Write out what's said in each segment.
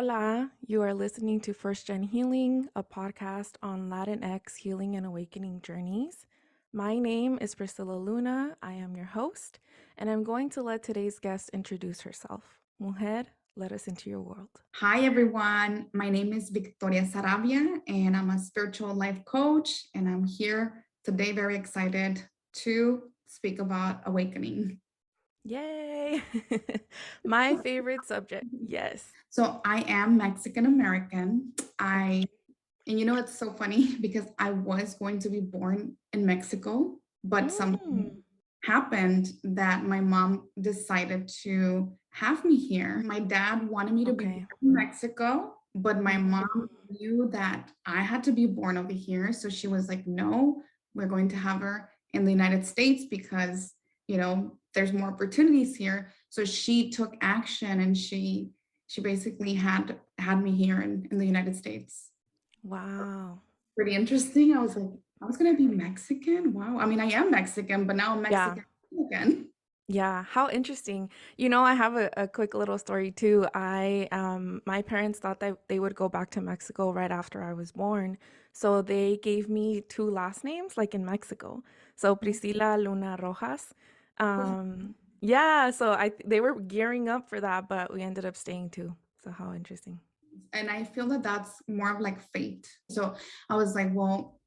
Hola, you are listening to FirstGenHealing, a podcast on Latinx healing and awakening journeys. My name is Priscilla Luna. I am your host, and I'm going to let today's guest introduce herself. Mujer, let us into your world. Hi, everyone. My name is Victoria Sarabia, and I'm a spiritual life coach. And I'm here today, very excited to speak about awakening. Yay! My favorite subject. Yes. So, I am Mexican American. And it's so funny because I was going to be born in Mexico, but something Mm, happened that my mom decided to have me here. My dad wanted me to be born okay. in Mexico, but my Mhm. mom knew that I had to be born over here. So she was like, no, we're going to have her in the United States because, there's more opportunities here. So she took action and she basically had me here in the United States. Wow. Pretty interesting. I was like, I was gonna be Mexican. Wow. I mean, I am Mexican, but now I'm Yeah. Mexican again. Yeah, how interesting. I have a quick little story too. My parents thought that they would go back to Mexico right after I was born. So they gave me two last names like in Mexico. So Priscila Luna Rojas. Yeah, so they were gearing up for that, but we ended up staying too. So how interesting. And I feel that that's more of like fate. So I was like, well,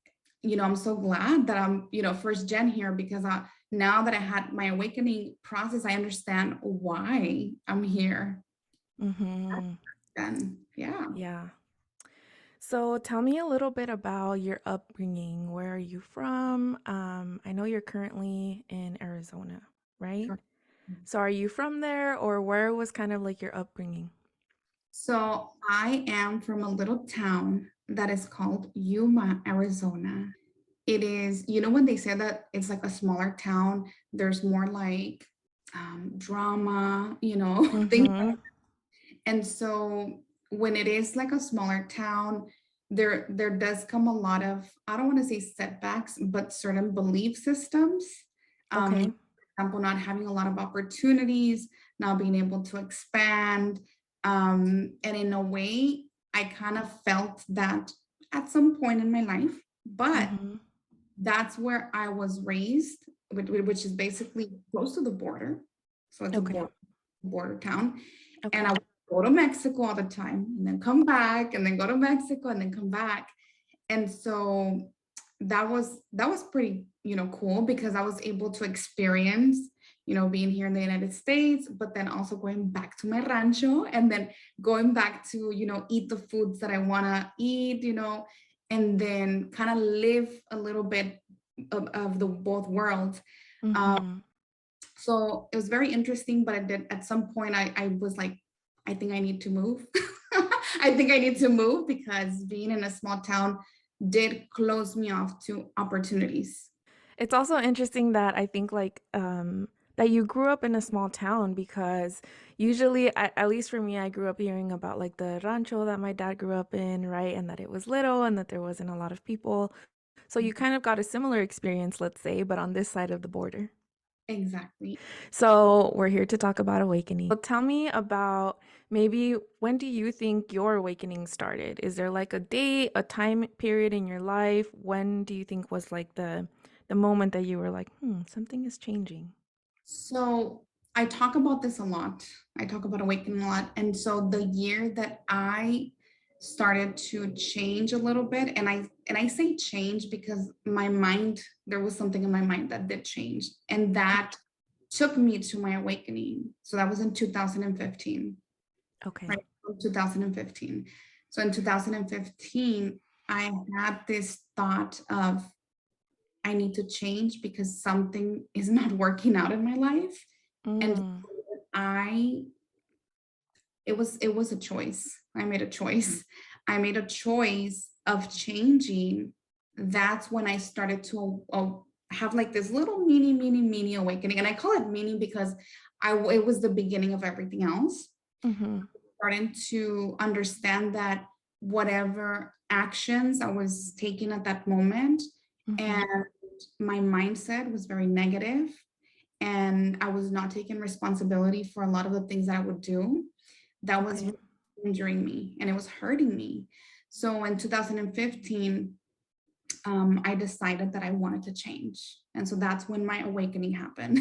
I'm so glad that I'm, first gen here because now that I had my awakening process, I understand why I'm here. Mm-hmm. Then, yeah. Yeah. So tell me a little bit about your upbringing. Where are you from? I know you're currently in Arizona, right? Sure. So are you from there or where was kind of like your upbringing? So I am from a little town that is called Yuma, Arizona. It is, when they say that it's like a smaller town, there's more like drama, things. Mm-hmm. And so when it is like a smaller town, there does come a lot of, I don't want to say setbacks, but certain belief systems. Okay. For example, not having a lot of opportunities, not being able to expand. And in a way, I kind of felt that at some point in my life, but Mm-hmm. that's where I was raised, which is basically close to the border. So it's a Okay. border town. And I Okay. would go to Mexico all the time and then come back and then go to Mexico and then come back. And so that was pretty, cool because I was able to experience, being here in the United States, but then also going back to my rancho and then going back to, eat the foods that I want to eat, and then kind of live a little bit of the both worlds. Um, Mm-hmm. so it was very interesting, but I did at some point I was like, I think I need to move. I think I need to move because being in a small town did close me off to opportunities. It's also interesting that I think that you grew up in a small town because usually at least for me I grew up hearing about like the rancho that my dad grew up in, right? And that it was little and that there wasn't a lot of people. So you kind of got a similar experience, let's say, but on this side of the border. Exactly. So we're here to talk about awakening. So tell me about maybe when do you think your awakening started? Is there like a date, a time period in your life? When do you think was like the moment that you were like, something is changing? So I talk about this a lot. I talk about awakening a lot. And so the year that I started to change a little bit, and I say change because my mind, there was something in my mind that did change. And that took me to my awakening. So that was in 2015, Okay. right? 2015. So in 2015, I had this thought of I need to change because something is not working out in my life. And Mm, I it was a choice. I made a choice. I made a choice of changing. That's when I started to have like this little mini awakening. And I call it mini because it was the beginning of everything else. mm-hmm. Starting to understand that whatever actions I was taking at that moment Mm-hmm. and my mindset was very negative and I was not taking responsibility for a lot of the things that I would do. That was Okay. injuring me and it was hurting me. So in 2015, I decided that I wanted to change. And so that's when my awakening happened.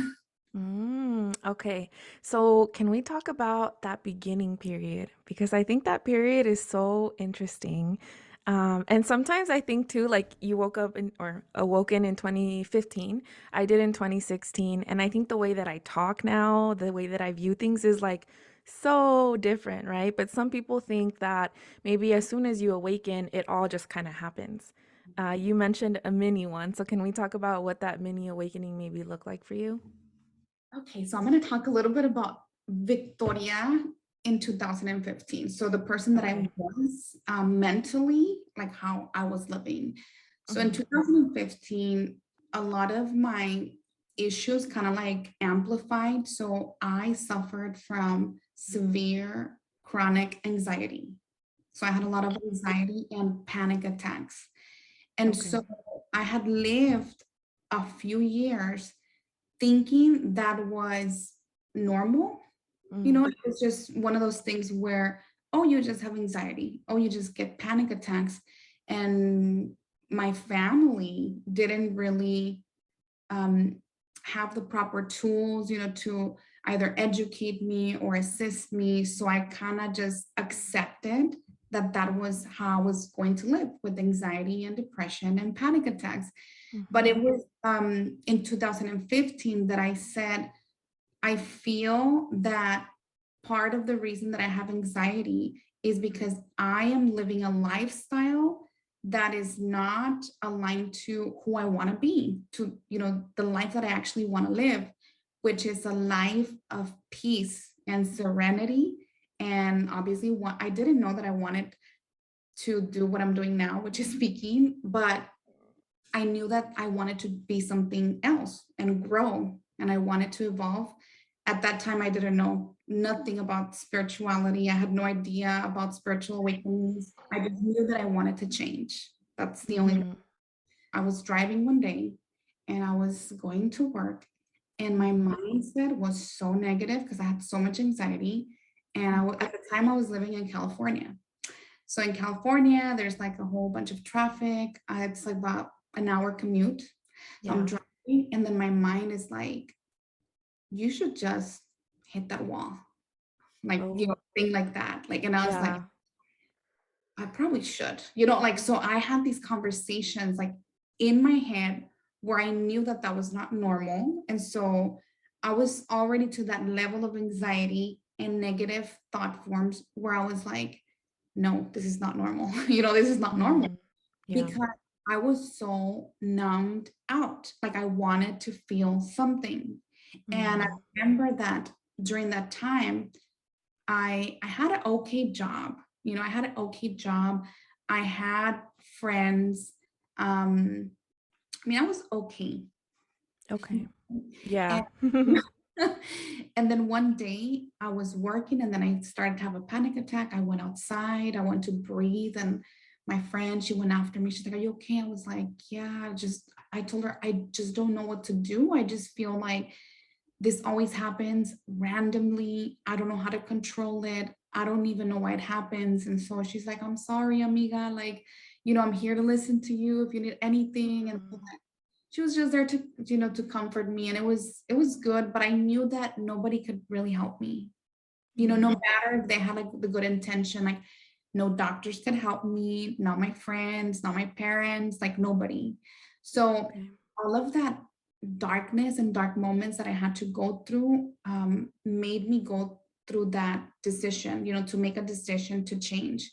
Okay. So, can we talk about that beginning period? Because I think that period is so interesting. And sometimes I think too, like you woke up in, or awoken in 2015. I did in 2016. And I think the way that I talk now, the way that I view things is like so different, right? But some people think that maybe as soon as you awaken, it all just kind of happens. You mentioned a mini one. So, can we talk about what that mini awakening maybe looked like for you? Okay, so I'm going to talk a little bit about Victoria in 2015. So the person that I Okay. was mentally, like how I was living. So in Mhm. 2015, a lot of my issues kind of like amplified. So I suffered from severe chronic anxiety. So I had a lot of anxiety and panic attacks. And Okay. so I had lived a few years thinking that was normal. You Mm, know, it was just one of those things where, oh, you just have anxiety. Oh, you just get panic attacks. And my family didn't really um, have the proper tools, to either educate me or assist me. So I kind of just accepted that that was how I was going to live with anxiety and depression and panic attacks. But it mhm, was in 2015 that I said, I feel that part of the reason that I have anxiety is because I am living a lifestyle that is not aligned to who I want to be, to, the life that I actually want to live, which is a life of peace and serenity. And obviously, what I didn't know that I wanted to do what I'm doing now, which is speaking, but I knew that I wanted to be something else and grow and I wanted to evolve. At that time, I didn't know nothing about spirituality. I had no idea about spiritual awakenings. I just knew that I wanted to change. That's the only. mhm, I was driving one day and I was going to work, and my mhm, mindset was so negative because I had so much anxiety. And mhm. at the time, I was living in California. So in California, there's like a whole bunch of traffic. It's like about an hour commute. So I'm Yeah. driving, and then my mind is like, you should just hit that wall, like, Oh, thing like that. Like, and I was like, yeah. I probably should, like, so I had these conversations like in my head where I knew that that was not normal. And so I was already to that level of anxiety and negative thought forms where I was like, no, this is not normal. This is not normal Mm, yeah. because I was so numbed out. Like I wanted to feel something. And I Mm, remember that during that time, I had an okay job. I had an okay job. I had friends. I mean, I was okay. okay. And Yeah. and then one day I was working and then I started to have a panic attack. I went outside, I went to breathe, and my friend, she went after me. She's like, "Are you okay?" I was like, "Yeah, I told her I just don't know what to do. I just feel like this always happens randomly. I don't know how to control it. I don't even know why it happens." And so she's like, "I'm sorry, amiga. Like, I'm here to listen to you if you need anything." And so Mm, she was just there to comfort me. And it was good, but I knew that nobody could really help me. No mm, matter if they had like the good intention, like no doctors could help me, not my friends, not my parents, like nobody. So okay. all of that darkness and dark moments that I had to go through made me go through that decision, to make a decision to change.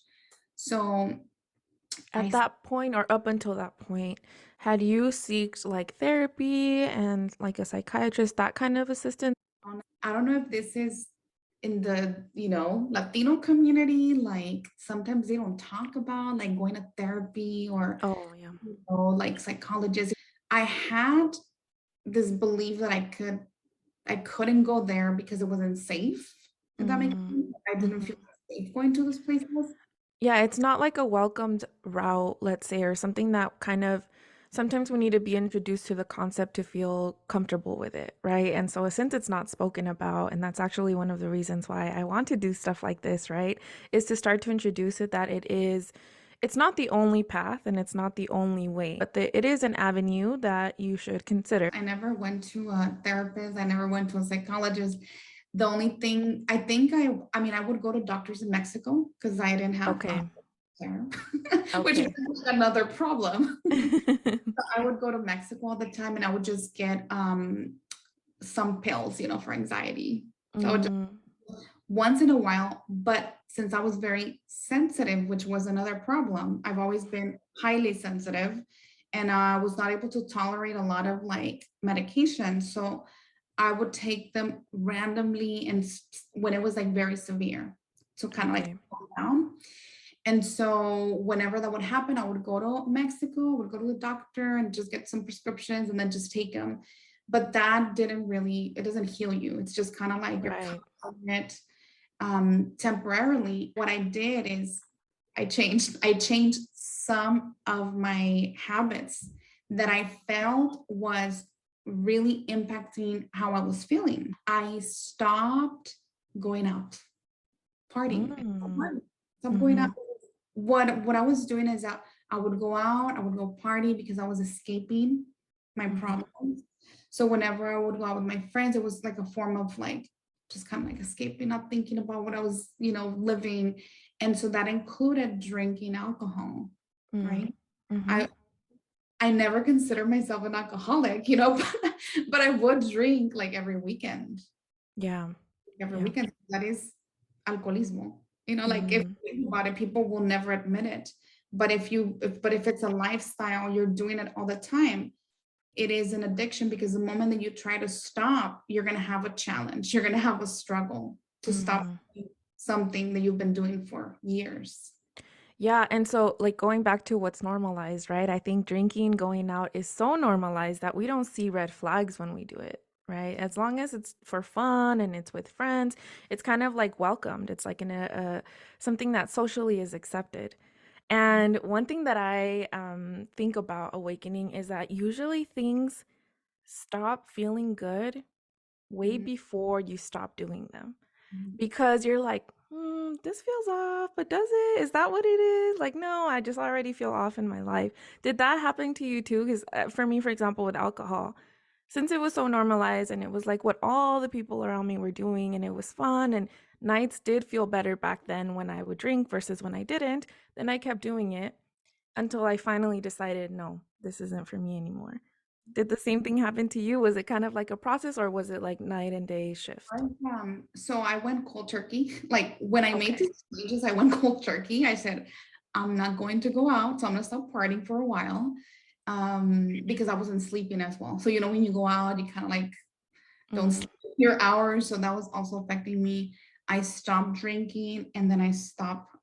So At I that point or up until that point, had you seeked like therapy and like a psychiatrist, that kind of assistance? I don't know if this is in the, Latino community, like sometimes they don't talk about like going to therapy or, Oh, yeah. like psychologists. I had this belief that I couldn't go there because it wasn't safe. If that makes Mm, sense. I didn't feel mhm. safe going to those places. Yeah, it's not like a welcomed route, let's say, or something that kind of sometimes we need to be introduced to the concept to feel comfortable with it, right? And so since it's not spoken about, and that's actually one of the reasons why I want to do stuff like this, right? Is to start to introduce it that it's not the only path and it's not the only way, but it is an avenue that you should consider. I never went to a therapist. I never went to a psychologist. The only thing I think I mean, I would go to doctors in Mexico because I didn't have Okay. there, which is Okay. another problem. I would go to Mexico all the time and I would just get some pills, for anxiety. So I would just Mm, once in a while, but since I was very sensitive, which was another problem, I've always been highly sensitive and I was not able to tolerate a lot of like medication. So I would take them randomly and when it was like very severe to kind of like okay. calm down. And so whenever that would happen, I would go to Mexico, would go to the doctor and just get some prescriptions and then just take them. But that didn't really, it doesn't heal you. It's just kind of like you're Right. covering it temporarily. What I did is I changed some of my habits that I felt was really impacting how I was feeling. I stopped going out, partying. I stopped Mm, partying. Stopped going out. mm-hmm. What I was doing is that I would go out, I would go party because I was escaping my Mm-hmm. problems. So whenever I would go out with my friends, it was like a form of like just kind of like escaping, not thinking about what I was, living. And so that included drinking alcohol, Mm, right? mm-hmm. I I never considered myself an alcoholic, but I would drink like Yeah. every Yeah. weekend. That is alcoholismo. Like if Mm, you think about it, people will never admit it. But if it's a lifestyle, you're doing it all the time, it is an addiction because the moment that you try to stop, you're going to have a challenge. You're going to have a struggle to stop mm. something that you've been doing for years. Yeah, and so like going back to what's normalized, right? I think drinking, going out is so normalized that we don't see red flags when we do it, right? As long as it's for fun and it's with friends, it's kind of like welcomed. It's like in a something that socially is accepted. And one thing that I think about awakening is that usually things stop feeling good way Mhm, before you stop doing them. mhm. Because you're like, this feels off, but does it? Is that what it is? Like, no, I just already feel off in my life. Did that happen to you too? Because for me, for example, with alcohol, since it was so normalized and it was like what all the people around me were doing and it was fun and nights did feel better back then when I would drink versus when I didn't, then I kept doing it until I finally decided, no, this isn't for me anymore. Did the same thing happen to you? Was it kind of like a process or was it like night and day shift? So I went cold turkey. Like when I made Okay. these changes, I went cold turkey. I said, I'm not going to go out, so I'm gonna stop partying for a while. Because I wasn't sleeping as well. So when you go out, you kind of like don't Mm, sleep your hours. So that was also affecting me. I stopped drinking and then I stopped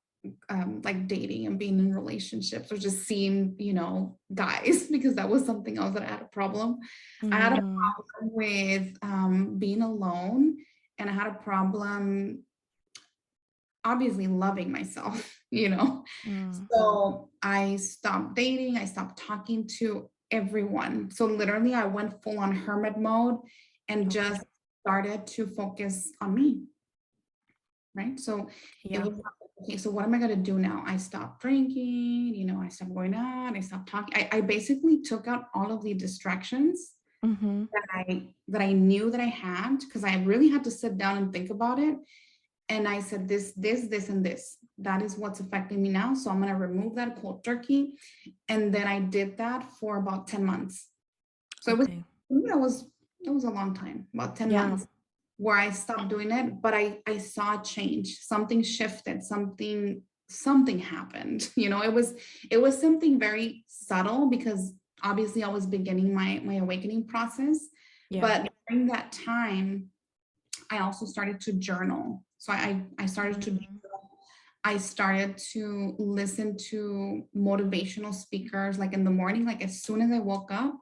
like dating and being in relationships or just seeing, guys, because that was something else that I had a problem. I had a mm, problem with being alone and I had a problem obviously loving myself. mm. So I stopped dating, I stopped talking to everyone. So literally I went full on hermit mode and Okay. just started to focus on me, right? So it Yeah. was okay, so what am I gonna do now? I stopped drinking, I stopped going out, I stopped talking. I basically took out all of the distractions Mm-hmm. that I knew that I had because I really had to sit down and think about it. And I said, this, and this. That is what's affecting me now. So I'm gonna remove that cold turkey. And then I did that for about 10 months. So it was Okay. that was that was a long time, about 10 Yeah. months where I stopped doing it, but I saw a change. Something shifted, something happened. It was something very subtle because obviously I was beginning my awakening process. Yeah. But during that time, I also started to journal. So I started to Mm, I started to listen to motivational speakers like in the morning, like as soon as I woke up,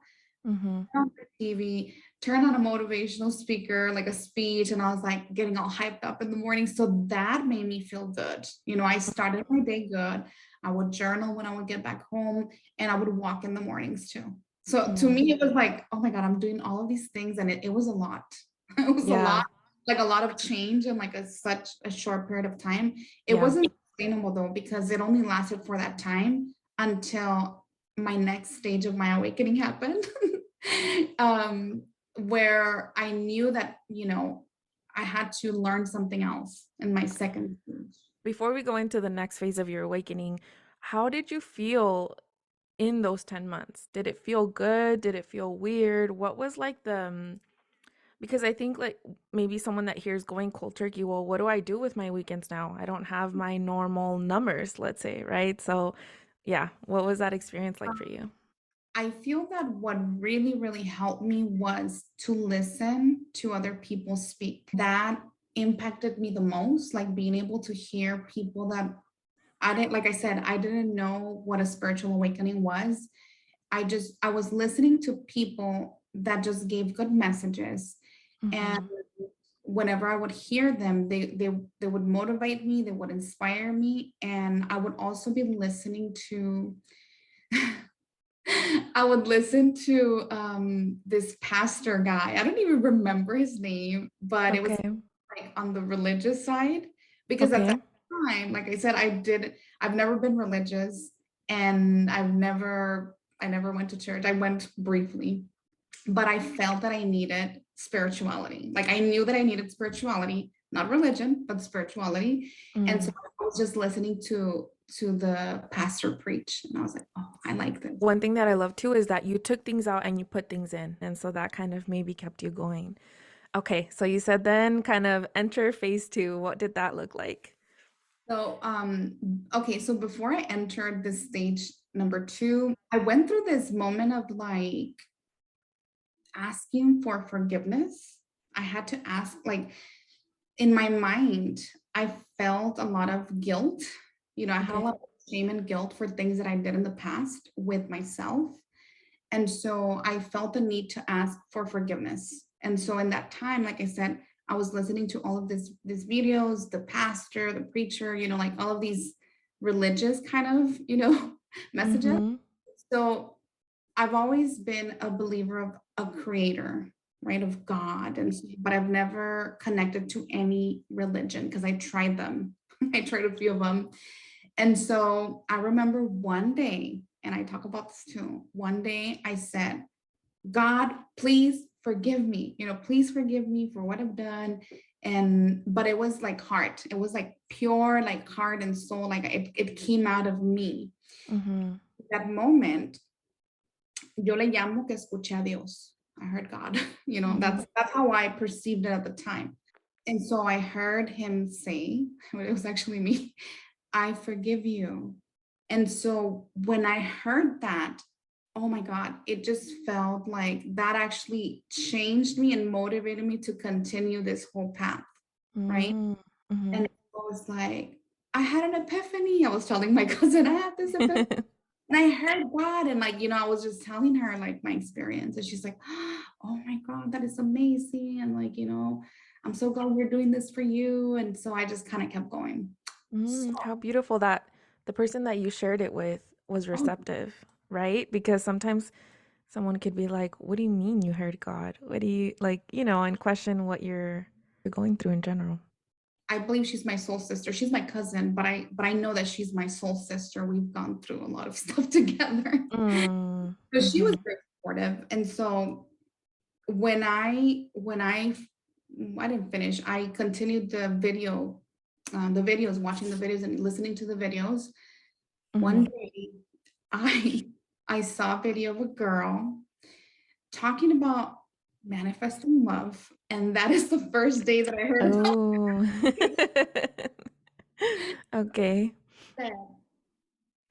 Mm-hmm. on the TV, turn on a motivational speaker, like a speech, and I was like getting all hyped up in the morning. So that made me feel good. I started my day good. I would journal when I would get back home, and I would walk in the mornings too. So to Mm. me, it was like, oh my God, I'm doing all of these things, and it was a lot. It was a Yeah. lot, like a lot of change in like such a short period of time. It Yeah. wasn't sustainable though, because it only lasted for that time until my next stage of my awakening happened. um, where I knew that, I had to learn something else in my second stage. Before we go into the next phase of your awakening, how did you feel in those 10 months? Did it feel good? Did it feel weird? What was like because I think like maybe someone that hears going cold turkey, well, what do I do with my weekends now? I don't have my normal numbers, let's say, right? So, yeah, what was that experience like for you? I feel that what really, really helped me was to listen to other people speak. That impacted me the most, like being able to hear people that I didn't, like I said, I didn't know what a spiritual awakening was. I was listening to people that just gave good messages. And Mm-hmm. whenever I would hear them, they would motivate me, they would inspire me. And I would also be listening to I would listen to this pastor guy. I don't even remember his name, but it was Okay. like on the religious side, because at that Okay. time, like I said, I've never been religious, and I never went to church. I went briefly, but I felt that I needed spirituality. Like I knew that I needed spirituality, not religion, but spirituality. And so Mm. I was just listening to the pastor preach, and I was like, oh, I like this. One thing that I love too is that you took things out and you put things in. And so that kind of maybe kept you going. Okay, so you said then kind of enter phase two. What did that look like? So, okay, so before I entered this stage number two, I went through this moment of like asking for forgiveness. I had to ask, like, in my mind, I felt a lot of guilt. I had a Okay. lot of shame and guilt for things that I did in the past with myself. And so I felt the need to ask for forgiveness. And so in that time, like I said, I was listening to all of these videos, the pastor, the preacher, like all of these religious kind of, messages. Mm-hmm. So I've always been a believer of a creator, right? Of God. But I've never connected to any religion because I tried them. I tried a few of them. And so I remember one day, and I talk about this too. One day I said, God, please forgive me. Please forgive me for what I've done. But it was like heart. It was like pure, like heart and soul. Like it came out of me. Mm-hmm. That moment, yo le llamo que escuché a Dios. I heard God. Mm-hmm. That's how I perceived it at the time. And so I heard him say, it was actually me, I forgive you. And so when I heard that, oh my God, it just felt like that actually changed me and motivated me to continue this whole path, right? Mm-hmm. And it was like, I had an epiphany. I was telling my cousin, I had this epiphany. And I heard God, and like, I was just telling her like my experience. And she's like, oh my God, that is amazing. And like, I'm so glad we're doing this for you. And so I just kind of kept going. So, How beautiful that the person that you shared it with was oh, receptive, right? Because sometimes someone could be like, "What do you mean you heard God? What do you like?" And question what you're going through in general. I believe she's my soul sister. She's my cousin, but I know that she's my soul sister. We've gone through a lot of stuff together. Mm, So she was mm-hmm, very supportive. And so when I I didn't finish, I continued the videos, watching the videos and listening to the videos. One mm-hmm. day I I saw a video of a girl talking about manifesting love. And that is the first day that I heard about Oh, okay. it.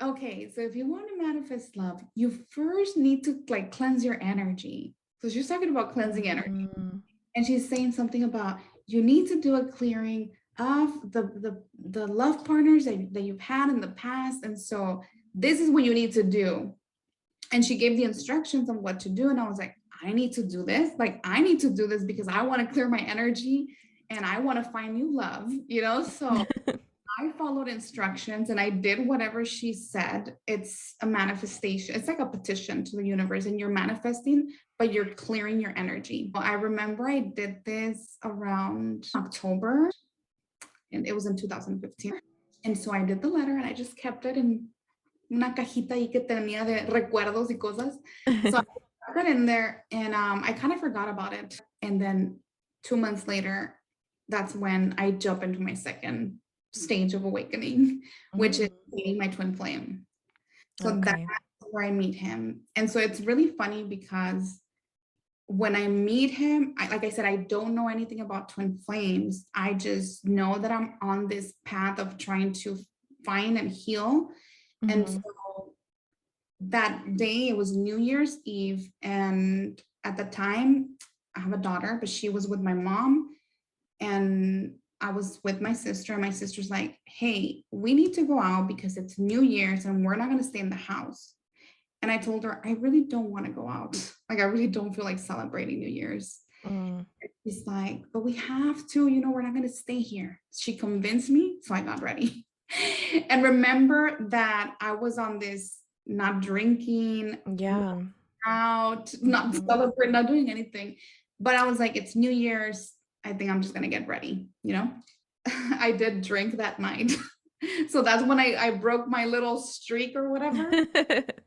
Okay, so if you want to manifest love, you first need to like cleanse your energy. So she's talking about cleansing energy. Mm, And she's saying something about you need to do a clearing of the love partners that you've had in the past. And so this is what you need to do. And she gave the instructions on what to do. And I was like, I need to do this. Like, I need to do this because I want to clear my energy and I want to find new love, you know? So I followed instructions and I did whatever she said. It's a manifestation. It's like a petition to the universe, and you're manifesting, but you're clearing your energy. I remember I did this around October, and it was in 2015. And so I did the letter and I just kept it in una cajita ahí que tenía de recuerdos y cosas. So I put it in there, and I kind of forgot about it. And then 2 months later, that's when I jump into my second stage of awakening, which is Mm, meeting my twin flame. So that's okay. where I meet him. And so it's really funny because when I meet him, like I said, I don't know anything about twin flames. I just know that I'm on this path of trying to find and heal. And Mhm. so that day, it was New Year's Eve. And at the time, I have a daughter, but she was with my mom. And I was with my sister. And my sister's like, hey, we need to go out because it's New Year's and we're not going to stay in the house. And I told her, I really don't want to go out. Like, I really don't feel like celebrating New Year's. Mm. She's like, but we have to, we're not going to stay here. She convinced me. So I got ready. And remember that I was on this not drinking, not Yeah. out, not Mhm. celebrating, not doing anything. But I was like, it's New Year's. I think I'm just going to get ready. I did drink that night. So that's when I broke my little streak or whatever.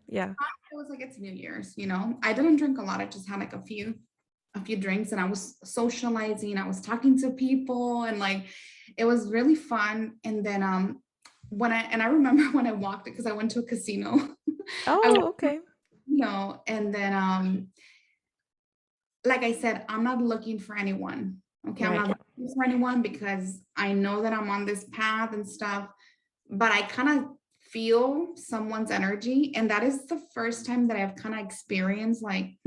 Yeah. It was like, it's New Year's. I didn't drink a lot. I just had like a few drinks, and I was socializing. I was talking to people, and like it was really fun. And then I remember when I walked it because I went to a casino. I went Oh, okay. and then like I said, I'm not looking for anyone. Okay, I'm Right. not looking for anyone because I know that I'm on this path and stuff, but I kind of feel someone's energy. And that is the first time that I've kind of experienced like,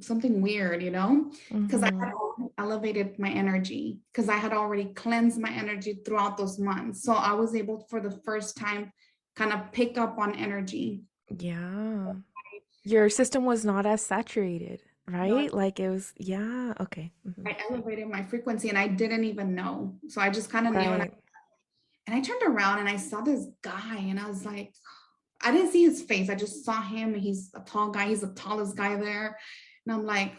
something weird, because I had Mhm. already elevated my energy, because I had already cleansed my energy throughout those months. So I was able for the first time kind of pick up on energy. Yeah. Your system was not as saturated, No, right? Like it was, yeah, okay. Mhm. I elevated my frequency and I didn't even know. So I just kind of knew. Right. And I turned around and I saw this guy, and I was like, I didn't see his face. I just saw him. He's a tall guy. He's the tallest guy there. And I'm like,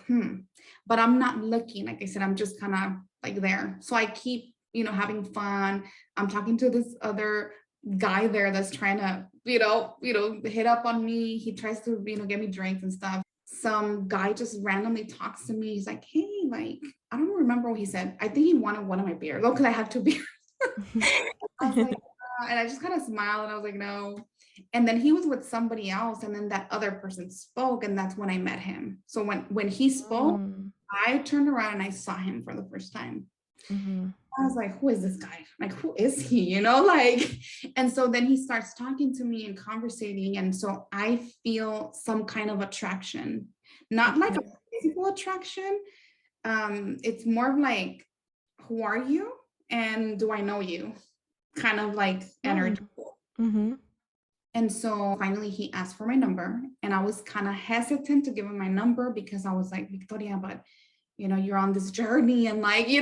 but I'm not looking. Like I said, I'm just kind of like there. So I keep, having fun. I'm talking to this other guy there that's trying to, hit up on me. He tries to, get me drinks and stuff. Some guy just randomly talks to me. He's like, hey, like, I don't remember what he said. I think he wanted one of my beers. Oh, because I had 2 beers. I was like, and I just kind of smiled and I was like, no. And then he was with somebody else, and then that other person spoke, and that's when I met him. So when he spoke, Mm, I turned around and I saw him for the first time. mhm. I was like, who is this guy? Like, who is he? Like, and so then he starts talking to me and conversating. And so I feel some kind of attraction, not like a Okay. physical attraction. It's more of like, who are you? And do I know you? Kind of like energy. Mm. Mhm. And so finally he asked for my number, and I was kind of hesitant to give him my number because I was like, Victoria, but you're on this journey, and like, if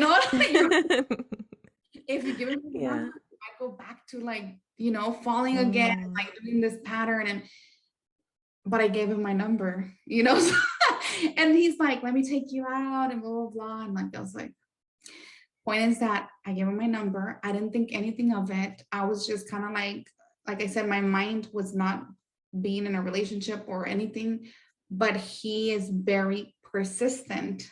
you give him my number, Yeah. I go back to like, falling again, Mm. like doing this pattern. But I gave him my number, and he's like, let me take you out and blah, blah, blah. And like, I was like, point is that I gave him my number. I didn't think anything of it. I was just kind of like I said, my mind was not being in a relationship or anything, but he is very persistent,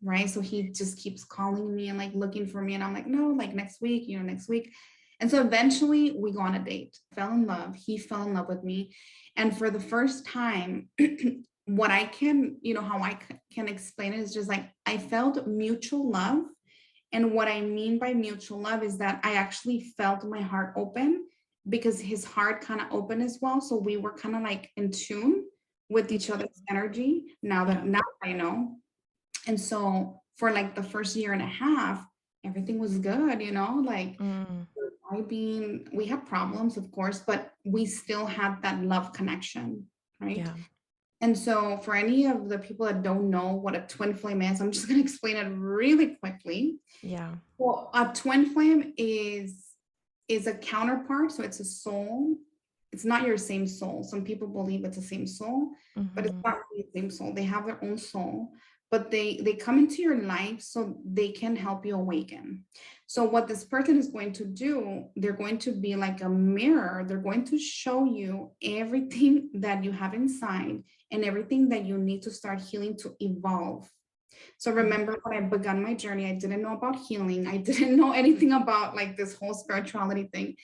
right? So he just keeps calling me and like looking for me. And I'm like, no, like next week, next week. And so eventually we go on a date, fell in love. He fell in love with me. And for the first time, what I can, how I can explain it is just like I felt mutual love. And what I mean by mutual love is that I actually felt my heart open because his heart kind of opened as well. So we were kind of like in tune with each other's energy Yeah. now I know. And so for like the first year and a half, everything was good, like Mm. we had problems, of course, but we still had that love connection, right? Yeah. And so for any of the people that don't know what a twin flame is, I'm just going to explain it really quickly. Yeah. Well, a twin flame is a counterpart, so it's a soul. It's not your same soul. Some people believe it's the same soul, but it's Mm-hmm. not really the same soul. They have their own soul, but they come into your life so they can help you awaken. So what this person is going to do, they're going to be like a mirror. They're going to show you everything that you have inside and everything that you need to start healing to evolve. So remember when I began my journey, I didn't know about healing. I didn't know anything about like this whole spirituality thing.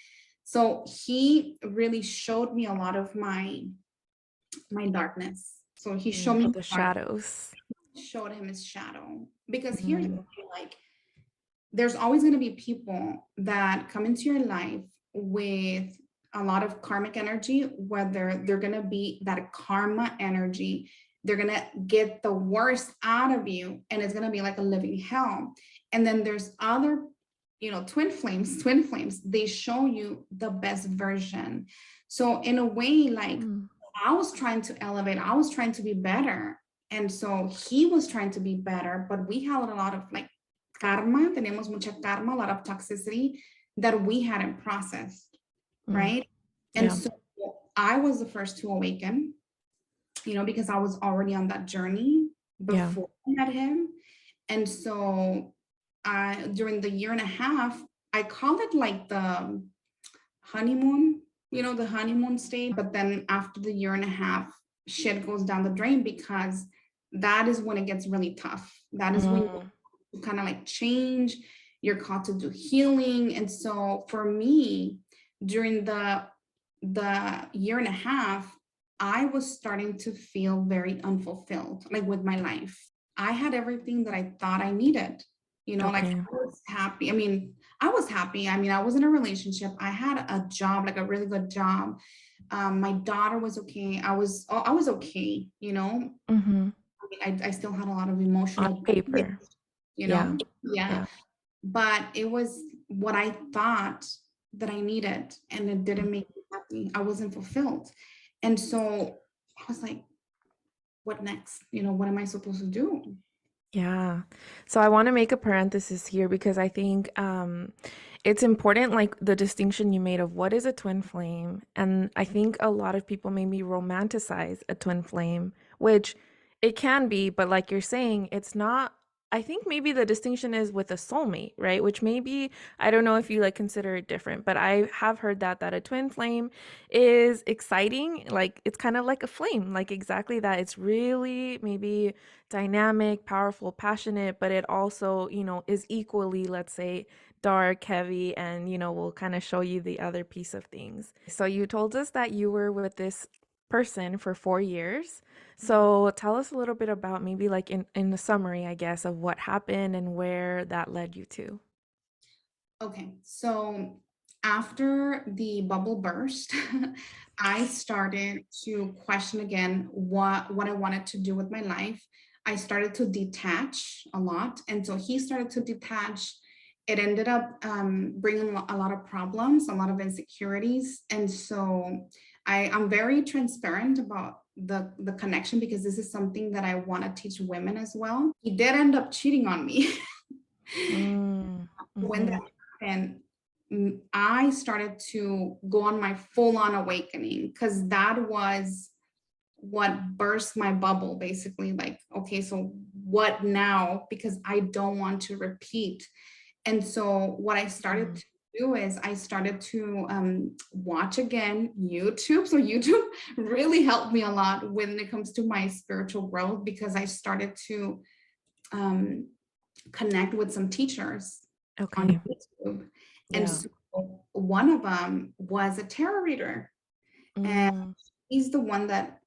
So he really showed me a lot of my darkness. So he showed me The dark, shadows. showed him his shadow. Because here's the Mm-hmm. thing, like there's always going to be people that come into your life with a lot of karmic energy, whether they're going to be that karma energy, they're going to get the worst out of you, and it's going to be like a living hell. And then there's other, twin flames, they show you the best version. So in a way, like Mm. I was trying to elevate, I was trying to be better. And so he was trying to be better, but we had a lot of like karma, tenemos mucha karma, a lot of toxicity that we hadn't processed, Mm. right? And Yeah. so I was the first to awaken, because I was already on that journey Yeah. before I met him. And so during the year and a half, I call it like the honeymoon, the honeymoon stage. But then after the year and a half, shit goes down the drain because that is when it gets really tough. That is when Mm. you kind of like change, you're called to do healing. And so for me, during the year and a half, I was starting to feel very unfulfilled, like with my life. I had everything that I thought I needed. Like Okay. I was happy. I mean, I was happy. I mean, I was in a relationship. I had a job, like a really good job. My daughter was okay. I was okay. Mm-hmm. I mean, I still had a lot of On emotional baggage, paper. Yeah. yeah. Yeah. But it was what I thought that I needed, and it didn't make me happy. I wasn't fulfilled. And so I was like, what next? What am I supposed to do? Yeah. So I want to make a parenthesis here because I think it's important, like the distinction you made of what is a twin flame. And I think a lot of people maybe romanticize a twin flame, which it can be, but like you're saying, it's not. I think maybe the distinction is with a soulmate, right? Which maybe, I don't know if you like consider it different, but I have heard that a twin flame is exciting. Like it's kind of like a flame, like exactly that. It's really maybe dynamic, powerful, passionate, but it also, is equally, let's say, dark, heavy, and, will kind of show you the other piece of things. So you told us that you were with this person for 4 years. So tell us a little bit about maybe like in the summary, I guess, of what happened and where that led you to. Okay, so after the bubble burst, I started to question again what I wanted to do with my life. I started to detach a lot, and so he started to detach. It ended up bringing a lot of problems, a lot of insecurities, and so I'm very transparent about the connection because this is something that I want to teach women as well. He did end up cheating on me. Mm, When mm-hmm, that happened, I started to go on my full on awakening because that was what burst my bubble basically. Like, okay, so what now? Because I don't want to repeat. And so, what I started mm, to do is I started to watch again YouTube. So, YouTube really helped me a lot when it comes to my spiritual growth because I started to um, connect with some teachers on okay. YouTube. And Yeah. so one of them was a tarot reader. And Mm, he's the one that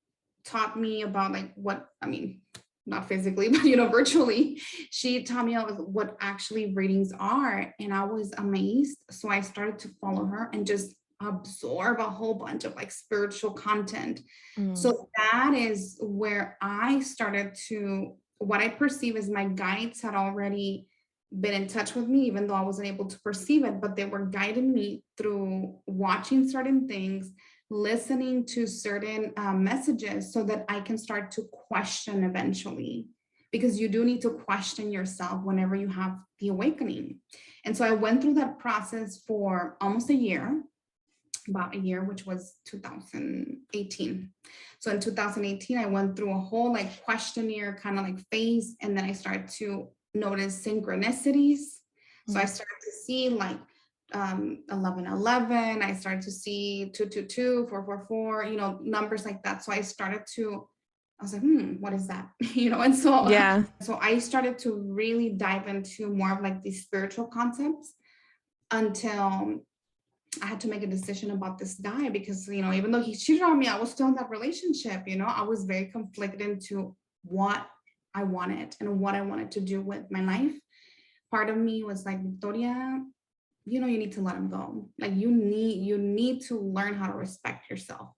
taught me about like what, I mean, not physically, but virtually. She taught me what actually readings are. And I was amazed. So I started to follow her and just absorb a whole bunch of like spiritual content. mm, So that is where I started to, what I perceive as my guides had already been in touch with me, even though I wasn't able to perceive it, but they were guiding me through watching certain things, listening to certain messages so that I can start to question eventually. Because you do need to question yourself whenever you have the awakening. And so I went through that process for almost a year, about a year, which was 2018. So in 2018, I went through a whole like questionnaire kind of like phase. And then I started to notice synchronicities. So I Mm. started to see like 1111. I started to see 222, 444, numbers like that. So I was like, what is that? And Yeah. so I started to really dive into more of like these spiritual concepts until I had to make a decision about this guy because, even though he cheated on me, I was still in that relationship. I was very conflicted into what I wanted and what I wanted to do with my life. Part of me was like, Victoria, you need to let him go. Like you need to learn how to respect yourself.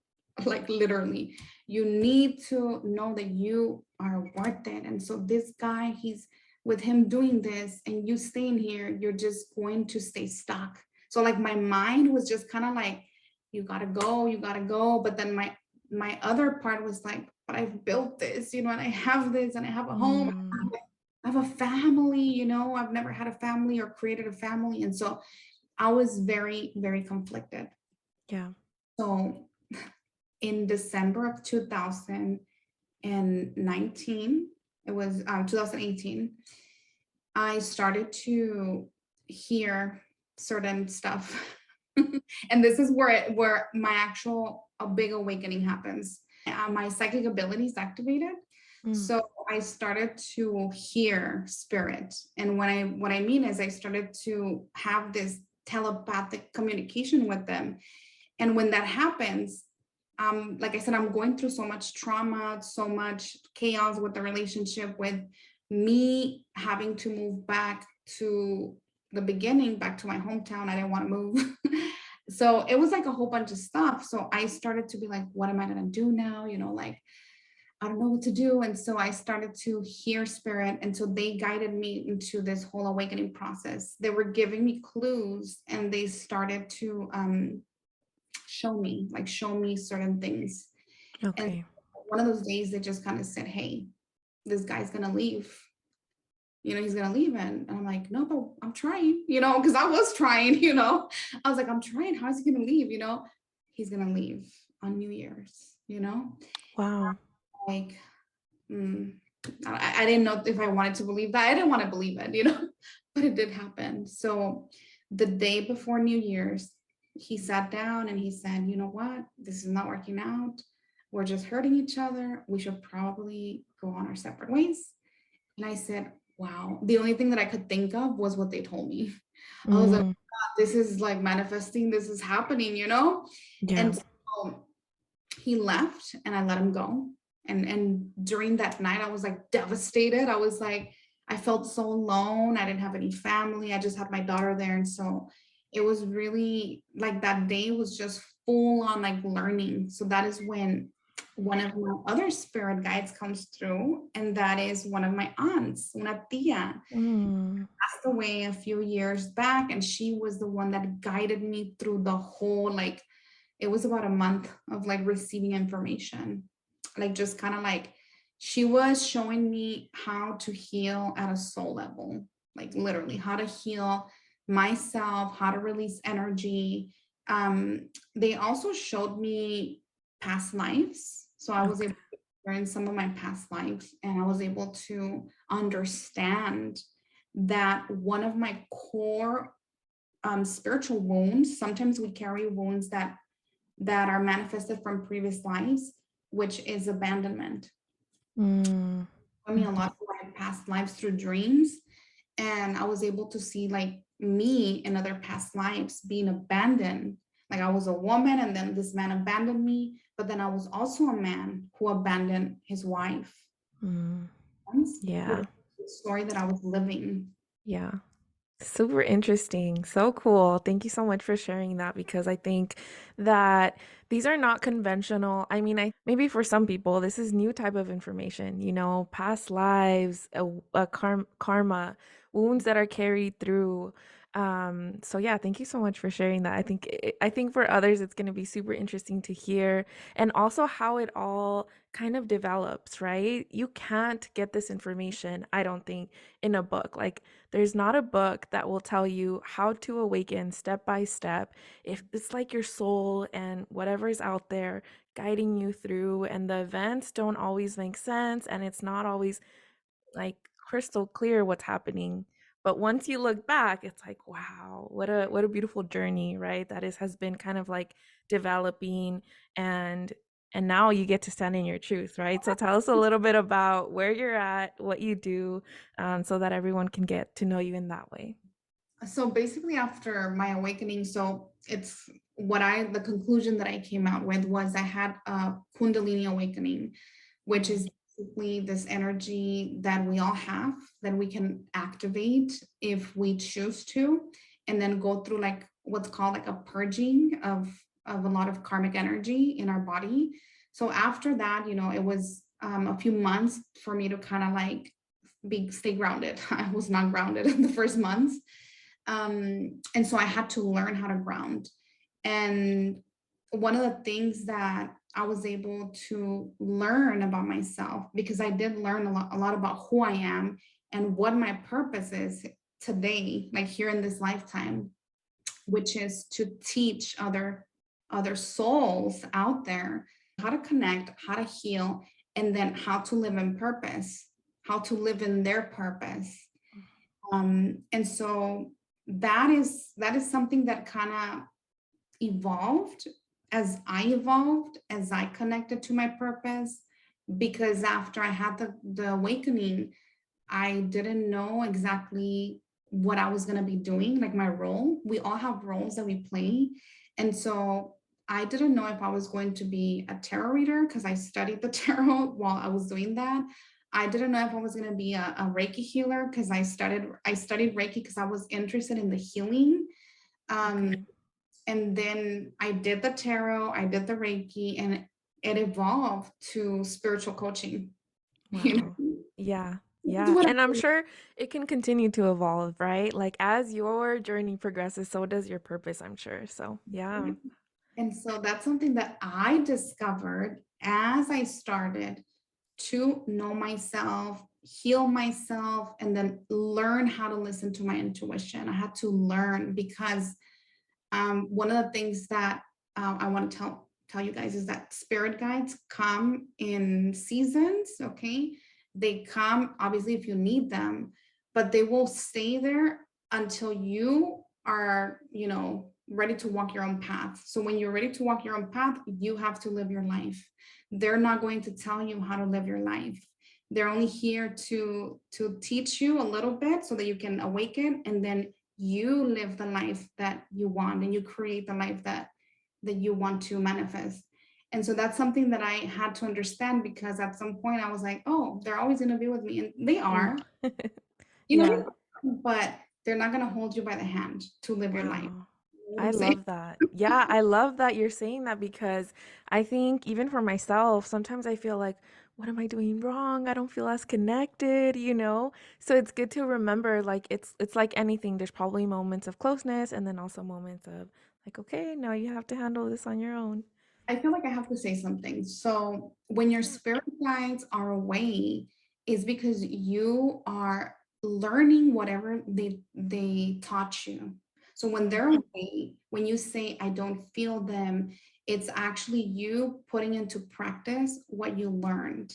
Like literally, you need to know that you are worth it. And so this guy, he's with him doing this and you staying here, you're just going to stay stuck. So like my mind was just kind of like, you gotta go, you gotta go. But then my other part was like, but I've built this, and I have this and I have a home, Mm. I have a family, I've never had a family or created a family. And so I was very, very conflicted. Yeah. So in December of 2019, it was 2018, I started to hear certain stuff. And this is where my actual a big awakening happens. My psychic abilities activated. Mm. So I started to hear spirit. And what I mean is I started to have this telepathic communication with them. And when that happens, like I said, I'm going through so much trauma, so much chaos with the relationship, with me having to move back to the beginning, back to my hometown. I didn't want to move. So it was like a whole bunch of stuff. So I started to be like, what am I going to do now? Like, I don't know what to do. And so I started to hear spirit. And so they guided me into this whole awakening process. They were giving me clues and they started to show me certain things. And Okay. one of those days, they just kind of said, hey, this guy's going to leave. He's going to leave. And I'm like, no, but I'm trying, because I was trying, I was like, I'm trying. How is he going to leave? He's going to leave on New Year's, Wow. like, mm, I didn't know if I wanted to believe that. I didn't want to believe it, but it did happen. So the day before New Year's, he sat down and he said, you know what? This is not working out. We're just hurting each other. We should probably go on our separate ways. And I said, wow. The only thing that I could think of was what they told me. I was like, Mm. God, this is like manifesting. This is happening, Yeah. And so he left and I let him go. And during that night, I was like devastated. I was like, I felt so alone. I didn't have any family. I just had my daughter there. And so it was really like that day was just full on like learning. So that is when one of my other spirit guides comes through, and that is one of my aunts, una tia, Mm. passed away a few years back, and she was the one that guided me through the whole like it was about a month of like receiving information, like just kind of like she was showing me how to heal at a soul level, like literally how to heal myself, how to release energy. They also showed me past lives, so I was able Okay. to learn some of my past lives, and I was able to understand that one of my core spiritual wounds, sometimes we carry wounds that are manifested from previous lives, which is abandonment. Mm. I mean, a Mhm. lot of my past lives through dreams, and I was able to see like me in other past lives being abandoned. Like I was a woman, and then this man abandoned me, but then I was also a man who abandoned his wife. Mm. Once, Yeah. the story that I was living. Yeah. Super interesting. So cool. Thank you so much for sharing that because I think that these are not conventional. I mean, I maybe for some people this is new type of information, past lives, karma, wounds that are carried through. So yeah, thank you so much for sharing that. I think for others it's going to be super interesting to hear, and also how it all kind of develops, right? You can't get this information, I don't think, in a book. Like there's not a book that will tell you how to awaken step by step. If it's like your soul and whatever's out there guiding you through, and the events don't always make sense, and it's not always like crystal clear what's happening. But once you look back, it's like, wow, what a beautiful journey, right? That is has been kind of like developing, and now you get to stand in your truth, right? So tell us a little bit about where you're at, what you do, so that everyone can get to know you in that way. So basically, after my awakening, so it's the conclusion that I came out with was I had a Kundalini awakening, which Mm, is basically this energy that we all have that we can activate if we choose to, and then go through like what's called like a purging of a lot of karmic energy in our body. So after that, it was a few months for me to kind of like be stay grounded. I was not grounded in the first months, and so I had to learn how to ground. And one of the things that I was able to learn about myself, because I did learn a lot about who I am and what my purpose is today, like here in this lifetime, which is to teach other souls out there how to connect, how to heal, and then how to live in purpose, how to live in their purpose. And so that is something that kind of evolved as I connected to my purpose. Because after I had the awakening, I didn't know exactly what I was going to be doing, like my role. We all have roles that we play. And so I didn't know if I was going to be a tarot reader because I studied the tarot while I was doing that. I didn't know if I was going to be a Reiki healer because I studied Reiki because I was interested in the healing. Um, okay. and then I did the tarot, I did the Reiki, and it evolved to spiritual coaching. You Wow. know, Yeah. it's Yeah. what And I'm sure it can continue to evolve, right? Like as your journey progresses, so does your purpose, I'm sure. So, yeah. And so that's something that I discovered as I started to know myself, heal myself, and then learn how to listen to my intuition. I had to learn because one of the things that I want to tell you guys is that spirit guides come in seasons. Okay, they come obviously if you need them, but they will stay there until you are, ready to walk your own path. So when you're ready to walk your own path, you have to live your life. They're not going to tell you how to live your life. They're only here to teach you a little bit so that you can awaken, and then you live the life that you want, and you create the life that you want to manifest. And so that's something that I had to understand, because at some point I was like, oh, they're always going to be with me, and they Mm. are, Yeah. but they're not going to hold you by the hand to live your life. Wow. What I I'm saying? love that. Yeah, I love that you're saying that because I think even for myself, sometimes I feel like, what am I doing wrong? I don't feel as connected, you know? So it's good to remember like it's like anything. There's probably moments of closeness and then also moments of like, okay, now you have to handle this on your own. I feel like I have to say something. So when your spirit guides are away, is because you are learning whatever they taught you. So when Mm, they're away, when you say I don't feel them, it's actually you putting into practice what you learned.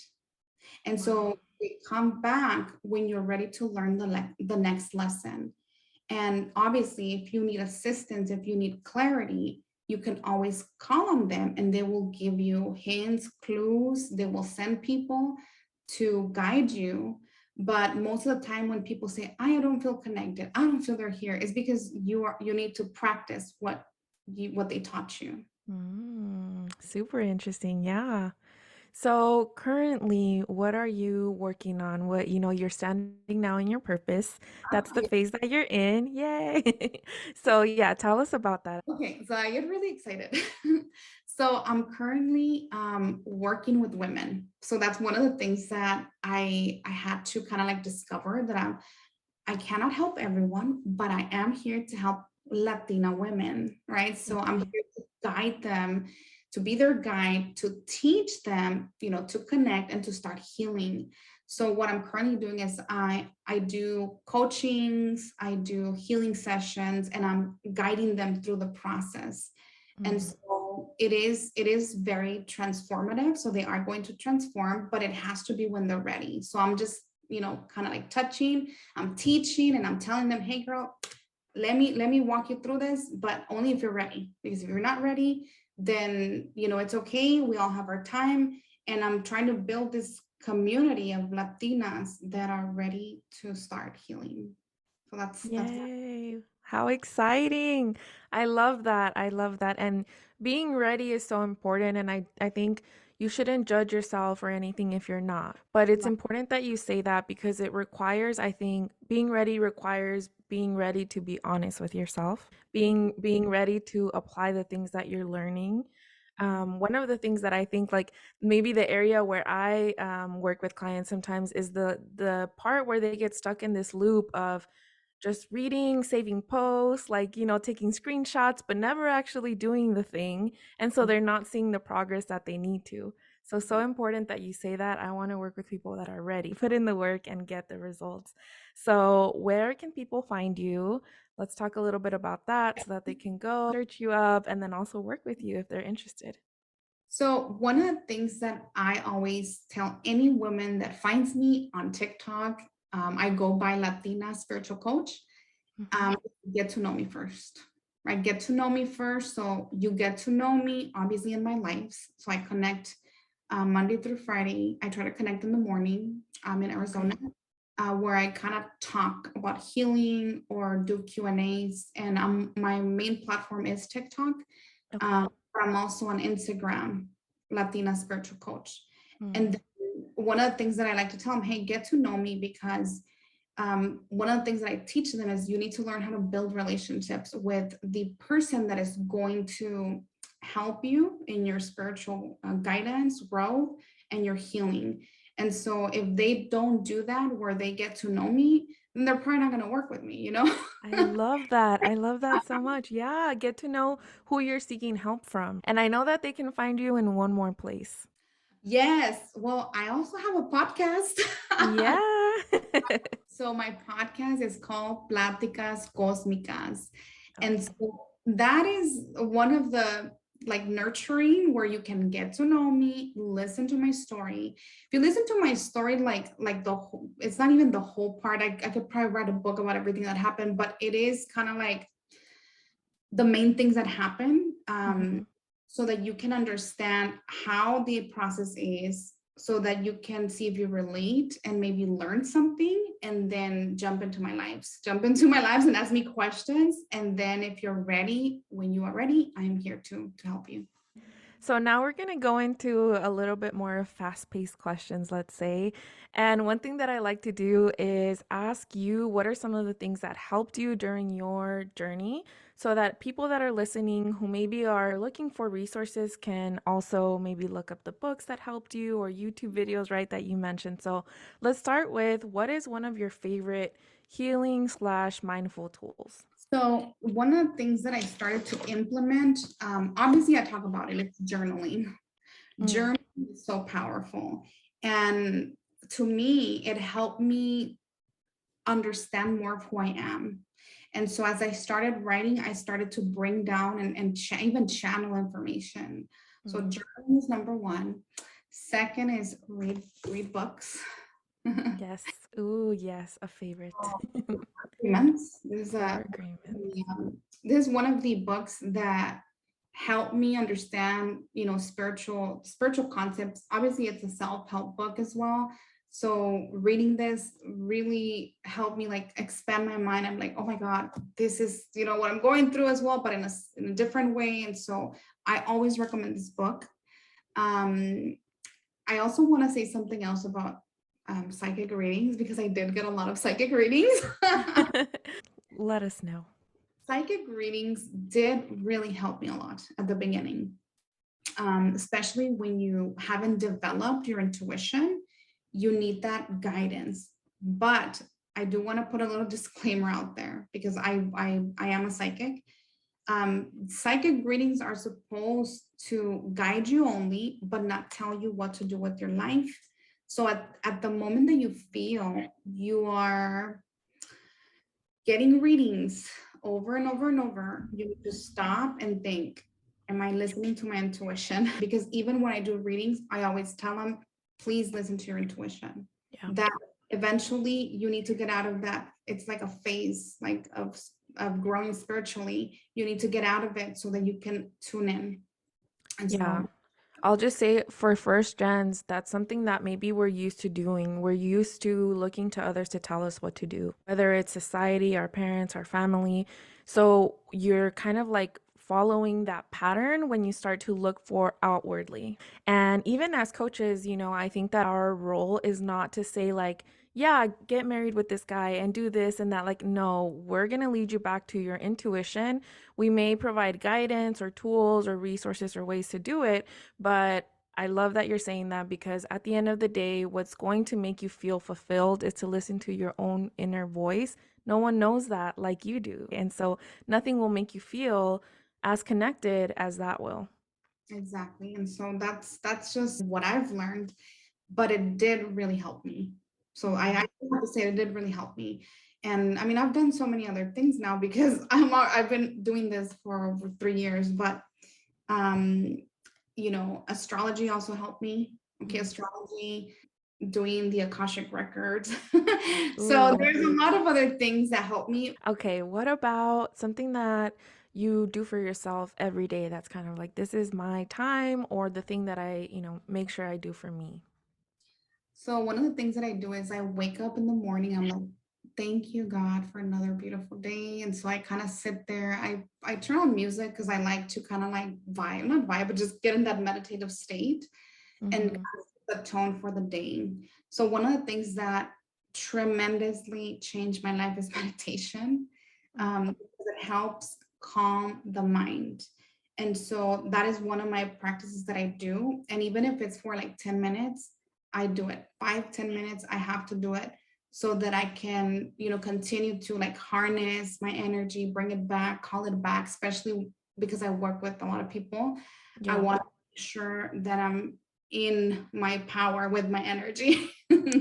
And wow. so they come back when you're ready to learn the next lesson. And obviously, if you need assistance, if you need clarity, you can always call on them, and they will give you hints, clues. They will send people to guide you. But most of the time when people say, I don't feel connected, I don't feel they're here, it's because you need to practice what they taught you. Super interesting. Yeah. So currently, what are you working on? You're standing now in your purpose. That's the phase that you're in. Yay. So yeah, tell us about that. Okay, so I get really excited. So I'm currently working with women. So that's one of the things that I had to kind of like discover that I cannot help everyone, but I am here to help Latina women, right? So I'm Right. here to guide them, to be their guide, to teach them, to connect and to start healing. So what I'm currently doing is I do coachings, I do healing sessions, and I'm guiding them through the process. And Mm. so it is very transformative. So they are going to transform, but it has to be when they're ready. So I'm just, kind of like touching, I'm teaching, and I'm telling them, hey girl, let me walk you through this, but only if you're ready. Because if you're not ready, then it's okay. We all have our time. And I'm trying to build this community of Latinas that are ready to start healing. So that's Yay. How exciting. I love that. I love that. And being ready is so important. And I think you shouldn't judge yourself or anything if you're not. But it's important that you say that because it requires, I think, being ready requires being ready to be honest with yourself, being ready to apply the things that you're learning. One of the things that I think like maybe the area where I work with clients sometimes is the part where they get stuck in this loop of just reading, saving posts, like, taking screenshots, but never actually doing the thing. And so they're not seeing the progress that they need to. So, so important that you say that. I want to work with people that are ready, put in the work and get the results. So, where can people find you? Let's talk a little bit about that so that they can go search you up and then also work with you if they're interested. So one of the things that I always tell any woman that finds me on TikTok, I go by Latina Spiritual Coach. Hmm. Get to know me first, right? Get to know me first. So you get to know me, obviously, in my lives. So I connect Monday through Friday. I try to connect in the morning. I'm in Arizona, Okay. where I kind of talk about healing or do Q&As. And my main platform is TikTok. Okay. But I'm also on Instagram, Latina Spiritual Coach. And Mm. then one of the things that I like to tell them, hey, get to know me, because one of the things that I teach them is you need to learn how to build relationships with the person that is going to help you in your spiritual guidance, growth, and your healing. And so if they don't do that, where they get to know me, then they're probably not going to work with me, you know? I love that. I love that so much. Yeah, get to know who you're seeking help from. And I know that they can find you in one more place. Yes. Well, I also have a podcast. Yeah. So my podcast is called Pláticas Cósmicas. And Okay. so that is one of the like nurturing where you can get to know me, listen to my story. If you listen to my story, like the whole, it's not even the whole part. I could probably write a book about everything that happened, but it is kind of like the main things that happen, Hmm. so that you can understand how the process is, so that you can see if you relate and maybe learn something, and then jump into my lives and ask me questions. And then if you're ready, when you are ready, I am here to help you. So now we're going to go into a little bit more fast-paced questions, let's say. And one thing that I like to do is ask you what are some of the things that helped you during your journey so that people that are listening who maybe are looking for resources can also maybe look up the books that helped you or YouTube videos, right, that you mentioned. So let's start with what is one of your favorite healing slash mindful tools? So one of the things that I started to implement, obviously I talk about it, it's journaling. Mm. Journaling is so powerful. And to me, it helped me understand more of who I am. And so as I started writing, I started to bring down and even channel information. So Mm. journaling is number one. Second is read books. Yes. Ooh, yes, a favorite. Agreements. Four agreements. This is one of the books that helped me understand, spiritual concepts. Obviously, it's a self-help book as well. So reading this really helped me like expand my mind. I'm like, oh my God, this is, what I'm going through as well, but in a different way. And so I always recommend this book. Um, I also want to say something else about psychic readings, because I did get a lot of psychic readings. Let us know. Psychic readings did really help me a lot at the beginning, especially when you haven't developed your intuition. You need that guidance. But I do want to put a little disclaimer out there because I am a psychic. Psychic readings are supposed to guide you only, but not tell you what to do with your life. So at the moment that you feel you are getting readings over and over and over, you need to stop and think, am I listening to my intuition? Because even when I do readings, I always tell them, please listen to your intuition. Yeah. That eventually you need to get out of that. It's like a phase like of growing spiritually. You need to get out of it so that you can tune in. And Yeah. so I'll just say for first gens, that's something that maybe we're used to doing. We're used to looking to others to tell us what to do, whether it's society, our parents, our family. So you're kind of like following that pattern when you start to look for outwardly. And even as coaches, I think that our role is not to say, like, yeah, get married with this guy and do this and that. Like, no, we're going to lead you back to your intuition. We may provide guidance or tools or resources or ways to do it, but I love that you're saying that, because at the end of the day, what's going to make you feel fulfilled is to listen to your own inner voice. No one knows that like you do. And so nothing will make you feel as connected as that will. exactly. And so that's just what I've learned, but it did really help me. So I Mm-hmm. have to say it did really help me. And I mean, I've done so many other things now because I've been doing this for over 3 years, but um, astrology also helped me. Okay, Mm-hmm. astrology, doing the Akashic records. So Ooh. there's a lot of other things that help me. Okay, what about something that you do for yourself every day that's kind of like, this is my time, or the thing that I, make sure I do for me? So one of the things that I do is I wake up in the morning, I'm like, thank you, God, for another beautiful day. And so I kind of sit there. I turn on music because I like to kind of like vibe, not vibe, but just get in that meditative state and kind Mm-hmm. of set the tone for the day. So one of the things that tremendously changed my life is meditation. Because it helps calm the mind. And so that is one of my practices that I do. And even if it's for like 10 minutes, I do it. 5, 10 minutes, I have to do it so that I can, continue to like harness my energy, bring it back, call it back, especially because I work with a lot of people. I Yeah. want to make sure that I'm in my power with my energy.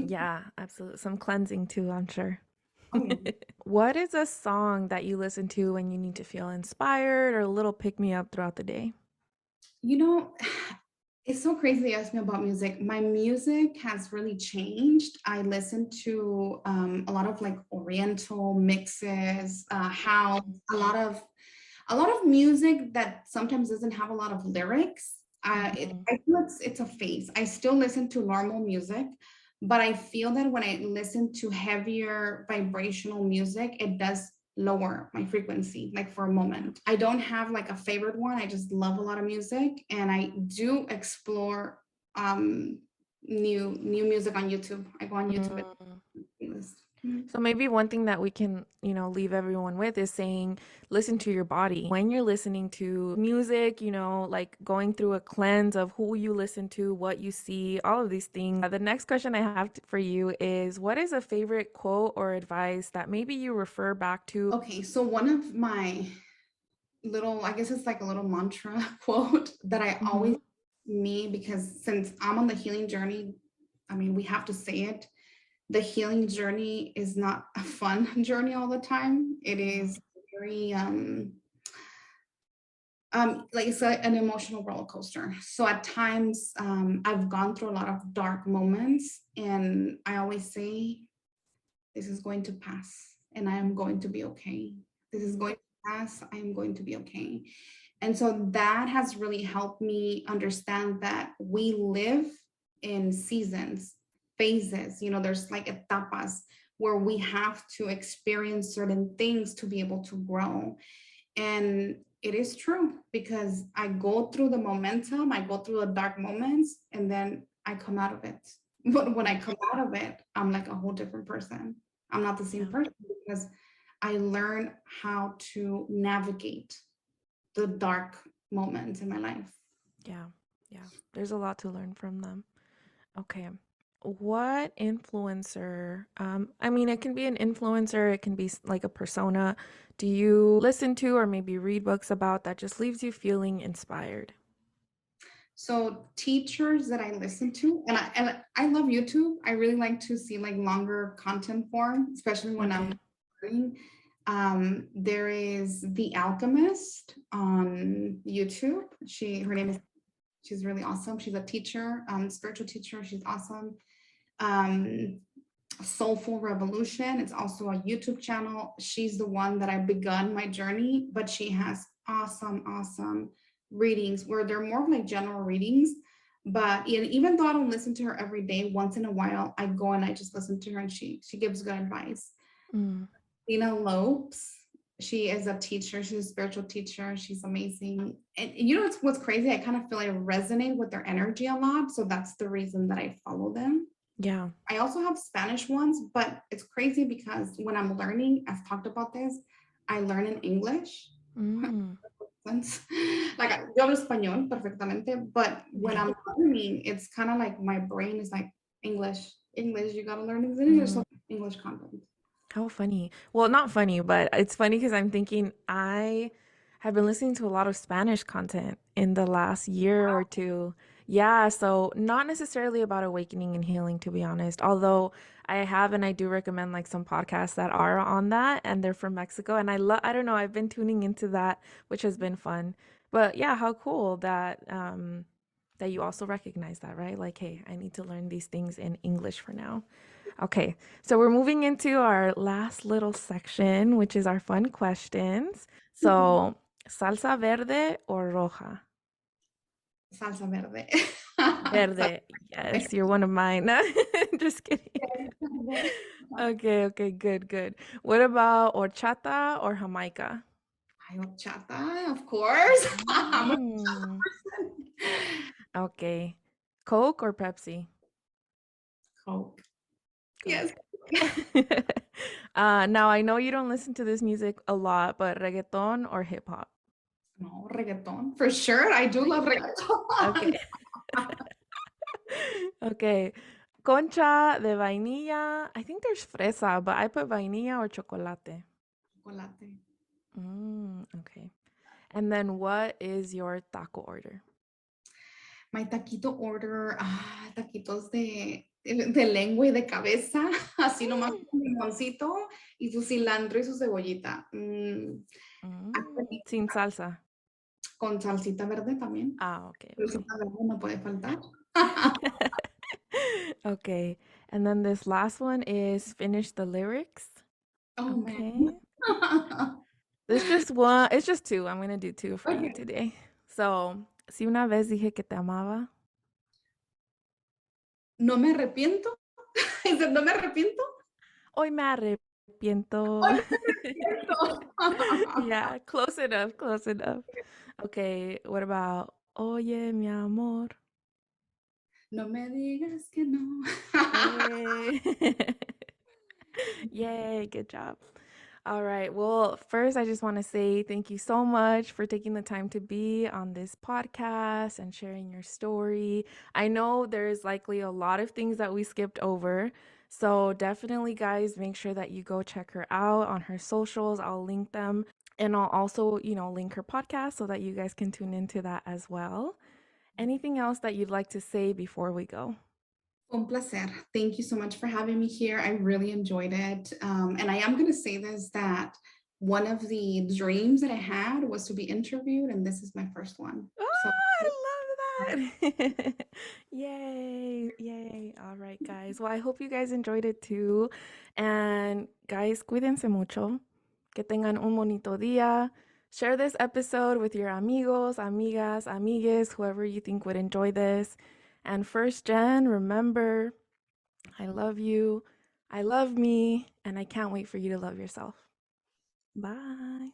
Yeah, absolutely. Some cleansing too, I'm sure. Oh, yeah. What is a song that you listen to when you need to feel inspired or a little pick me up throughout the day? You know, it's so crazy that you asked me about music. My music has really changed. I listen to a lot of like Oriental mixes, house, a lot of music that sometimes doesn't have a lot of lyrics. Mm-hmm. I feel it's a phase. I still listen to normal music, but I feel that when I listen to heavier vibrational music, it does lower my frequency, like for a moment. I don't have like a favorite one. I just love a lot of music, and I do explore um, new music on YouTube. I go on YouTube and Mm. playlist. Mhm. So maybe one thing that we can, leave everyone with is saying, listen to your body. When you're listening to music, like going through a cleanse of who you listen to, what you see, all of these things. The next question I have for you is, what is a favorite quote or advice that maybe you refer back to? Okay, so one of my little, I guess it's like a little mantra quote that I always Mm-hmm. me because since I'm on the healing journey, I mean, we have to say it. The healing journey is not a fun journey all the time. It is very like it's an emotional roller coaster. So at times I've gone through a lot of dark moments, and I always say this is going to pass and I am going to be okay. This is Mm-hmm. going to pass. I am going to be okay. And so that has really helped me understand that we live in seasons, phases, there's like etapas where we have to experience certain things to be able to grow. And it is true because I go through the momentum, I go through the dark moments, and then I come out of it. But when I come out of it, I'm like a whole different person. I'm not the same Yeah. person because I learn how to navigate the dark moments in my life. Yeah. Yeah. There's a lot to learn from them. Okay. what influencer, I mean, it can be an influencer, it can be like a persona, do you listen to or maybe read books about that just leaves you feeling inspired? So teachers that I listen to, and I love YouTube. I really like to see like longer content form, especially when I'm Okay. learning. There is The Alchemist on YouTube. Her name is, Okay. she's really awesome. She's a teacher, spiritual teacher. She's awesome. Um, Soulful Revolution. It's also a YouTube channel. She's the one that I begun my journey, but she has awesome readings where they're more of like general readings. But even though I don't listen to her every day, once in a while I go and I just listen to her, and she gives good advice. Mm, Lena Lopes, she is a teacher. She's a spiritual teacher. She's amazing. And you know what's crazy? I kind of feel I resonate with their energy a lot. So that's the reason that I follow them. yeah. I also have Spanish ones, but it's crazy because when I'm learning, I've talked about this, I learn in English. Mm, Like yo hablo español perfectamente, but when yeah. I'm learning, it's kind of like my brain is like English, English. You gotta learn things in English, Mm. so English content. How funny. Well, not funny, but it's funny because I'm thinking I have been listening to a lot of Spanish content in the last year or two. Yeah, so not necessarily about awakening and healing, to be honest. Although I have and I do recommend like some podcasts that are on that and they're from Mexico. And I don't know, I've been tuning into that, which has been fun. But yeah, how cool that that you also recognize that, right? Like, hey, I need to learn these things in English for now. Okay, so we're moving into our last little section, which is our fun questions. So, salsa verde or roja? Salsa verde. Salsa Verde. verde. Yes, you're one of mine. Just kidding. Okay, okay, good, good. What about horchata or Jamaica? Ay, horchata, of course. I'm a Mm, person. okay. Coke or Pepsi? Coke. Yes. Coke. Now I know you don't listen to this music a lot, but reggaeton or hip hop? No, reggaeton. For sure. I do love Okay. reggaeton. Okay. Concha de vainilla. I think there's fresa, but I put vainilla or chocolate. Chocolate. Okay. And then what is your taco order? My taquito order, taquitos de lengua y de cabeza, así nomás Mm, con limoncito y su cilantro y su cebollita. sin salsa. Con salsita verde también. Ah, okay, okay. Salsita verde no puede faltar. Okay. And then this last one is finish the lyrics. Oh man. Okay. There's just one, it's just two. I'm gonna do two for you Okay. today. So, si una vez dije que te amaba, No me arrepiento. Dice, no me arrepiento. hoy me arrepiento. Hoy me arrepiento. Yeah, close enough, close enough. Okay, what about Oye, mi amor? No me digas que no. Hey. Yay, good job. All right. Well, first, I just want to say thank you so much for taking the time to be on this podcast and sharing your story. I know there's likely a lot of things that we skipped over. So, definitely, guys, make sure that you go check her out on her socials. I'll link them and I'll also, link her podcast so that you guys can tune into that as well. Anything else that you'd like to say before we go? Un placer. Thank you so much for having me here. I really enjoyed it. And I am going to say this, that one of the dreams that I had was to be interviewed, and this is my first one. So, Oh, I love that. Yay, yay. All right, guys. Well, I hope you guys enjoyed it too. And guys, cuídense mucho. Que tengan un bonito día. Share this episode with your amigos, amigas, amigues, whoever you think would enjoy this. And first gen, remember, I love you. I love me, and I can't wait for you to love yourself. Bye.